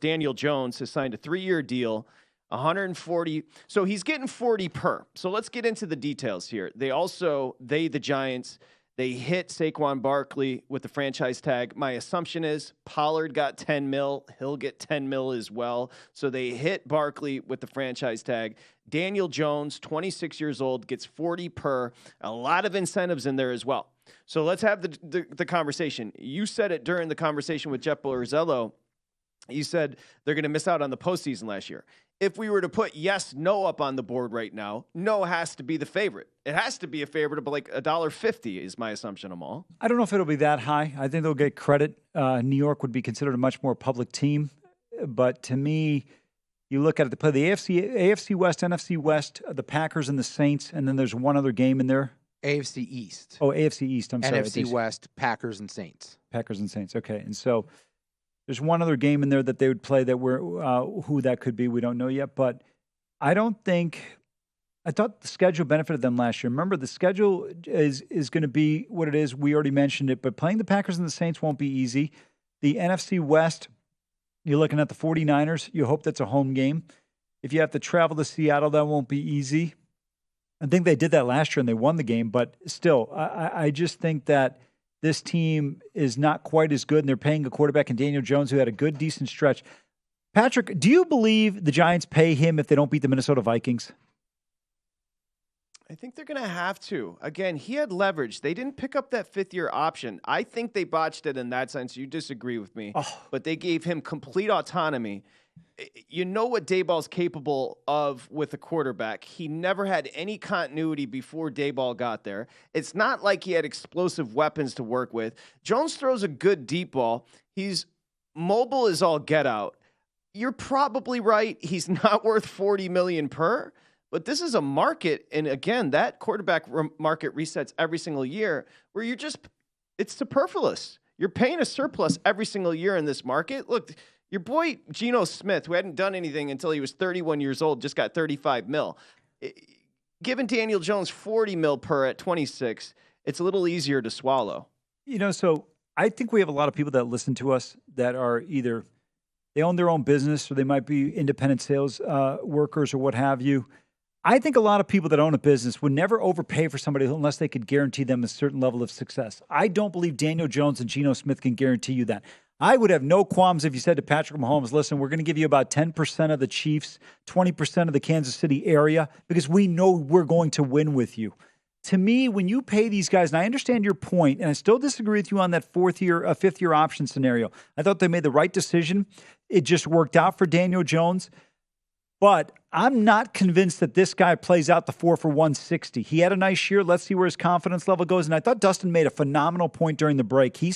Daniel Jones has signed a 3-year deal, 140. So he's getting 40 per. So let's get into the details here. The Giants, they hit Saquon Barkley with the franchise tag. My assumption is Pollard got 10 mil. He'll get 10 mil as well. So they hit Barkley with the franchise tag. Daniel Jones, 26 years old, gets 40 per. A lot of incentives in there as well. So let's have the conversation. You said it during the conversation with Jeff Borzello. You said they're going to miss out on the postseason last year. If we were to put yes, no up on the board right now, no has to be the favorite. It has to be a favorite of like $1.50 is my assumption, Amal. I don't know if it'll be that high. I think they'll get credit. New York would be considered a much more public team. But to me, you look at it, they play the AFC West, NFC West, the Packers and the Saints, and then there's one other game in there. AFC East. Oh, AFC East. I'm sorry. NFC West, Packers and Saints. Packers and Saints. Okay. And so there's one other game in there that they would play that who that could be. We don't know yet. But I thought the schedule benefited them last year. Remember, the schedule is going to be what it is. We already mentioned it. But playing the Packers and the Saints won't be easy. The NFC West, you're looking at the 49ers. You hope that's a home game. If you have to travel to Seattle, that won't be easy. I think they did that last year and they won the game. But still, I just think that this team is not quite as good, and they're paying a quarterback in Daniel Jones who had a good, decent stretch. Patrick, do you believe the Giants pay him if they don't beat the Minnesota Vikings? I think they're going to have to. Again, he had leverage. They didn't pick up that 5th-year option. I think they botched it in that sense. You disagree with me. But they gave him complete autonomy. You know what Dayball's capable of with a quarterback. He never had any continuity before Dayball got there. It's not like he had explosive weapons to work with. Jones throws a good deep ball. He's mobile as all get out. You're probably right. He's not worth $40 million per, but this is a market. And again, that quarterback market resets every single year where it's superfluous. You're paying a surplus every single year in this market. Look, your boy Geno Smith, who hadn't done anything until he was 31 years old, just got 35 mil. Giving Daniel Jones 40 mil per at 26, it's a little easier to swallow. So I think we have a lot of people that listen to us that are either they own their own business or they might be independent sales workers or what have you. I think a lot of people that own a business would never overpay for somebody unless they could guarantee them a certain level of success. I don't believe Daniel Jones and Geno Smith can guarantee you that. I would have no qualms if you said to Patrick Mahomes, listen, we're going to give you about 10% of the Chiefs, 20% of the Kansas City area, because we know we're going to win with you. To me, when you pay these guys, and I understand your point, and I still disagree with you on that 5th-year option scenario. I thought they made the right decision. It just worked out for Daniel Jones. But I'm not convinced that this guy plays out the 4 for 160. He had a nice year. Let's see where his confidence level goes. And I thought Dustin made a phenomenal point during the break. He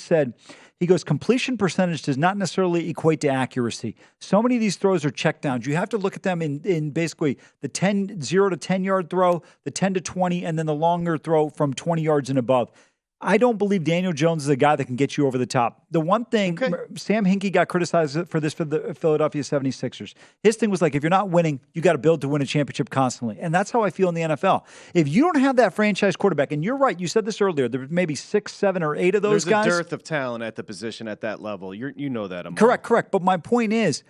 goes, completion percentage does not necessarily equate to accuracy. So many of these throws are checkdowns. You have to look at them in basically the 0 to 10 yard throw, the 10 to 20, and then the longer throw from 20 yards and above. I don't believe Daniel Jones is a guy that can get you over the top. The one thing, Sam Hinkie got criticized for this for the Philadelphia 76ers. His thing was like, if you're not winning, you got to build to win a championship constantly. And that's how I feel in the NFL. If you don't have that franchise quarterback, and you're right, you said this earlier, there may be 6, 7, or 8 of those guys. There's a dearth of talent at the position at that level. You know that, Amal. Correct. But my point is,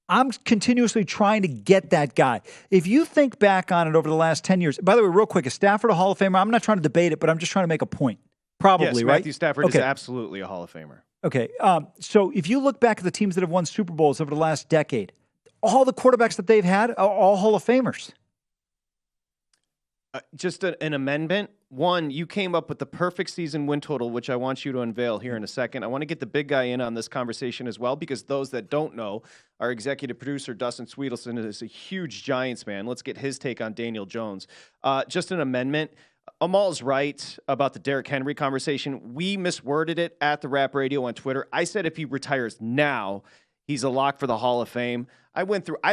I'm continuously trying to get that guy. If you think back on it over the last 10 years, by the way, real quick, is Stafford a Hall of Famer? I'm not trying to debate it, but I'm just trying to make a point. Probably, yes, right? Matthew Stafford is absolutely a Hall of Famer. Okay. So if you look back at the teams that have won Super Bowls over the last decade, all the quarterbacks that they've had are all Hall of Famers. Just an amendment. One, you came up with the perfect season win total, which I want you to unveil here in a second. I want to get the big guy in on this conversation as well, because those that don't know, our executive producer, Dustin Swedelson, is a huge Giants fan. Let's get his take on Daniel Jones. Just an amendment. Amal's right about the Derrick Henry conversation. We misworded it at the Rap Radio on Twitter. I said if he retires now, he's a lock for the Hall of Fame. I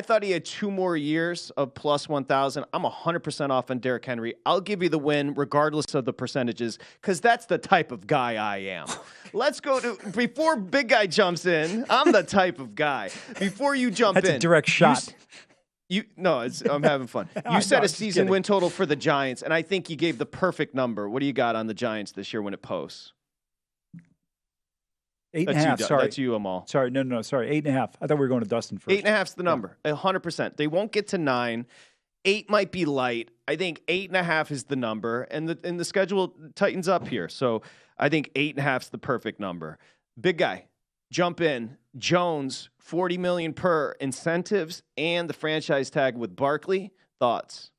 thought he had 2 more years of plus 1,000. I'm 100% off on Derrick Henry. I'll give you the win regardless of the percentages, because that's the type of guy I am. Let's go to, before big guy jumps in, I'm the type of guy. Before you jump that's in. That's a direct shot. I'm having fun. You said a season win total for the Giants, and I think you gave the perfect number. What do you got on the Giants this year when it posts? 8.5. Sorry, that's you, Amal. Sorry, no. Sorry, 8.5. I thought we were going to Dustin first. 8.5's the number. 100%. They won't get to 9. 8 might be light. I think 8.5 is the number, and the schedule tightens up here. So I think 8.5's the perfect number. Big guy, jump in. Jones, $40 million per incentives and the franchise tag with Barkley. Thoughts?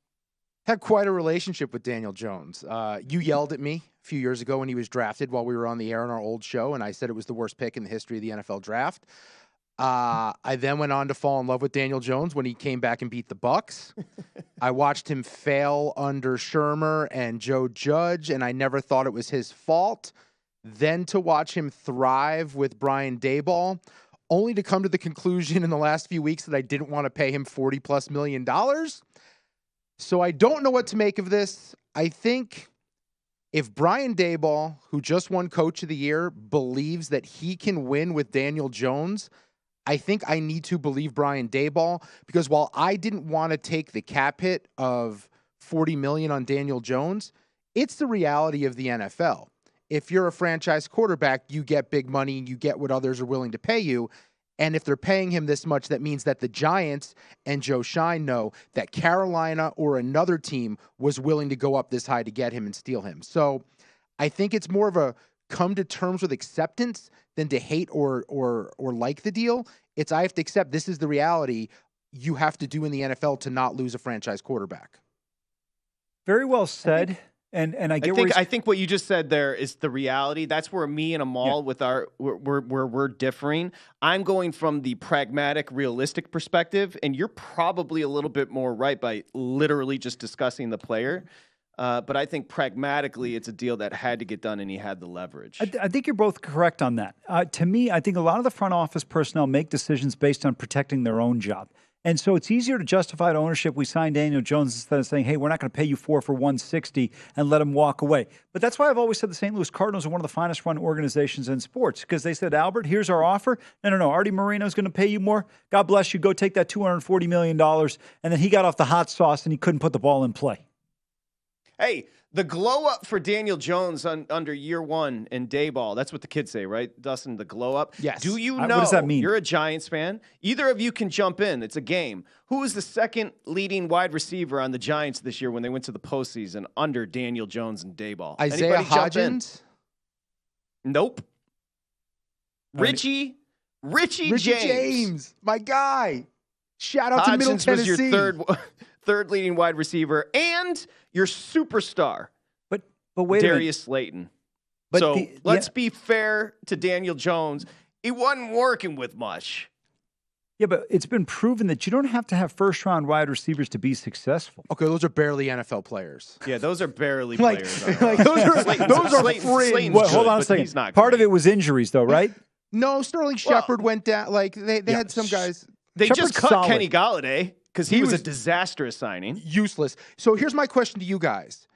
Had quite a relationship with Daniel Jones. You yelled at me a few years ago when he was drafted while we were on the air on our old show, and I said it was the worst pick in the history of the NFL draft. I then went on to fall in love with Daniel Jones when he came back and beat the Bucs. I watched him fail under Shermer and Joe Judge, and I never thought it was his fault. Then to watch him thrive with Brian Daboll, only to come to the conclusion in the last few weeks that I didn't want to pay him $40+ million. So I don't know what to make of this. I think if Brian Daboll, who just won Coach of the Year, believes that he can win with Daniel Jones, I think I need to believe Brian Daboll, because while I didn't want to take the cap hit of $40 million on Daniel Jones, it's the reality of the NFL. If you're a franchise quarterback, you get big money, you get what others are willing to pay you. And if they're paying him this much, that means that the Giants and Joe Shine know that Carolina or another team was willing to go up this high to get him and steal him. So I think it's more of a come to terms with acceptance than to hate or like the deal. It's I have to accept this is the reality you have to do in the NFL to not lose a franchise quarterback. Very well said. I think what you just said there is the reality. That's where me and Amal with we're differing. I'm going from the pragmatic, realistic perspective, and you're probably a little bit more right by literally just discussing the player. But I think pragmatically, it's a deal that had to get done, and he had the leverage. I think you're both correct on that. To me, I think a lot of the front office personnel make decisions based on protecting their own job. And so it's easier to justify to ownership. We signed Daniel Jones instead of saying, hey, we're not going to pay you $4 for $160 and let him walk away. But that's why I've always said the St. Louis Cardinals are one of the finest run organizations in sports, because they said, Albert, here's our offer. No. Artie Moreno's going to pay you more. God bless you. Go take that $240 million. And then he got off the hot sauce and he couldn't put the ball in play. Hey, the glow up for Daniel Jones under year one in Daboll. That's what the kids say, right, Dustin? The glow up? Yes. Do you know? What does that mean? You're a Giants fan. Either of you can jump in. It's a game. Who was the second leading wide receiver on the Giants this year when they went to the postseason under Daniel Jones and Daboll? Isaiah Hodgins? Nope. Richie James. My guy. Shout out to Middle Tennessee. Was your third leading wide receiver and your superstar, but wait Darius Slayton. But so let's be fair to Daniel Jones. He wasn't working with much. Yeah, but it's been proven that you don't have to have first-round wide receivers to be successful. Okay, those are barely NFL players. Yeah, those are barely players. Those are fringe. Hold on a second. Part of it was injuries, though, right? No, Sterling Shepard went down. Like they had some guys. They Shepard's just cut solid. Kenny Golladay because he was a disastrous signing. Useless. So here's my question to you guys,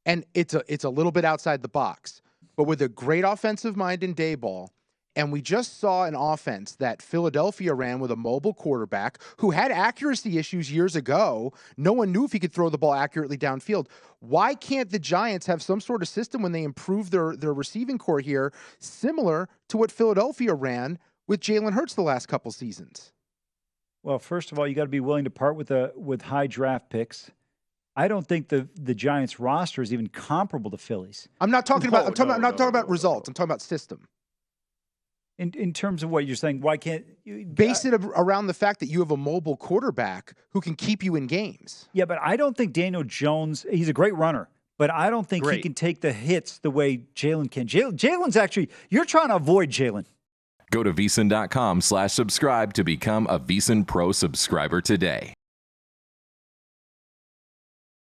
and it's a little bit outside the box, but with a great offensive mind in Daboll, and we just saw an offense that Philadelphia ran with a mobile quarterback who had accuracy issues years ago. No one knew if he could throw the ball accurately downfield. Why can't the Giants have some sort of system when they improve their receiving core here, similar to what Philadelphia ran with Jalen Hurts the last couple seasons? Well, first of all, you got to be willing to part with high draft picks. I don't think the Giants roster is even comparable to Philly's. I'm not talking about results. I'm talking about system. In terms of what you're saying, why can't you base it around the fact that you have a mobile quarterback who can keep you in games? Yeah, but I don't think Daniel Jones, he's a great runner, but I don't think he can take the hits the way Jalen can. Jalen's actually, you're trying to avoid Jalen. Go to VSiN.com/subscribe to become a VSiN Pro subscriber today.